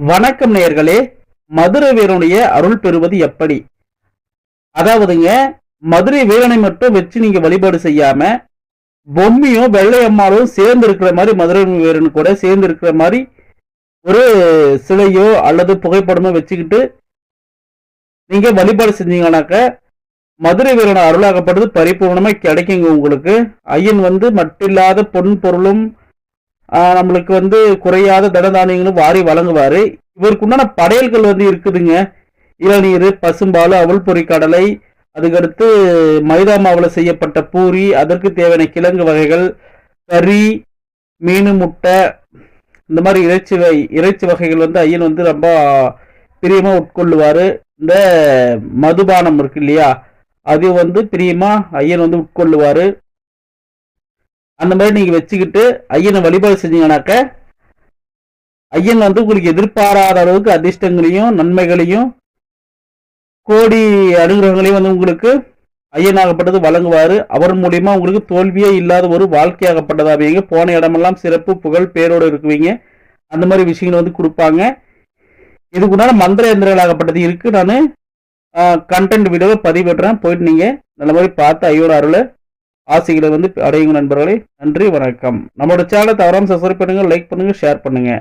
வணக்கம் நேயர்களே. மதுரை வீரனுடைய அருள் பெறுவது எப்படி? அதாவதுங்க, மதுரை வீரனை மட்டும் வச்சு நீங்க வழிபாடு செய்யாம, பொம்மியும் வெள்ளை அம்மாளும் சேர்ந்து இருக்கிற மாதிரி, மதுரை வீரன் கூட சேர்ந்து இருக்கிற மாதிரி ஒரு சிலையோ அல்லது புகைப்படமோ வச்சுக்கிட்டு நீங்க வழிபாடு செஞ்சீங்கன்னாக்க, மதுரை வீரன் அருளாகப்படுறது பரிபூர்ணமா கிடைக்குங்க உங்களுக்கு. ஐயன் மட்டில்லாத பொன் பொருளும் நம்மளுக்கு குறையாத தனதானியங்களும் வாரி வழங்குவாரு. இவருக்கு உண்டான படையல்கள் இருக்குதுங்க. இளநீர், பசும்பால், அவல் பொரி கடலை, அதுக்கடுத்து மைதா மாவுல செய்யப்பட்ட பூரி, அதற்கு தேவையான கிழங்கு வகைகள், கறி, மீன், முட்டை, இந்த மாதிரி இறைச்சி வகைகள் ஐயன் ரொம்ப பிரியமா உட்கொள்ளுவாரு. இந்த மதுபானம் இருக்கு இல்லையா, அது பிரியமா ஐயன் உட்கொள்ளுவாரு. அந்த மாதிரி நீங்க வச்சுக்கிட்டு ஐயனை வழிபாடு செஞ்சீங்கன்னாக்க, ஐயன் உங்களுக்கு எதிர்பாராத அளவுக்கு அதிர்ஷ்டங்களையும் நன்மைகளையும் கோடி அனுகிரகங்களையும் உங்களுக்கு ஐயனாகப்பட்டது வழங்குவாரு. அவர் மூலியமா உங்களுக்கு தோல்வியே இல்லாத ஒரு வாழ்க்கையாகப்பட்டதாவீங்க. போன இடமெல்லாம் சிறப்பு புகழ் பேரோடு இருக்குவீங்க. அந்த மாதிரி விஷயங்கள் கொடுப்பாங்க. இதுக்குண்டான மந்திர எந்திரங்களாகப்பட்டது இருக்கு. நான் கண்டென்ட் வீடியோவை பதிவிடுறேன். போயிட்டு நீங்க நல்ல மாதிரி பார்த்து ஐயோட அருளை ஆசைகளை அடையுங்க நண்பர்களே. நன்றி, வணக்கம். நம்மளோட சேனலை தவறாம சப்ஸ்கிரைப் பண்ணுங்க, லைக் பண்ணுங்க, ஷேர் பண்ணுங்க.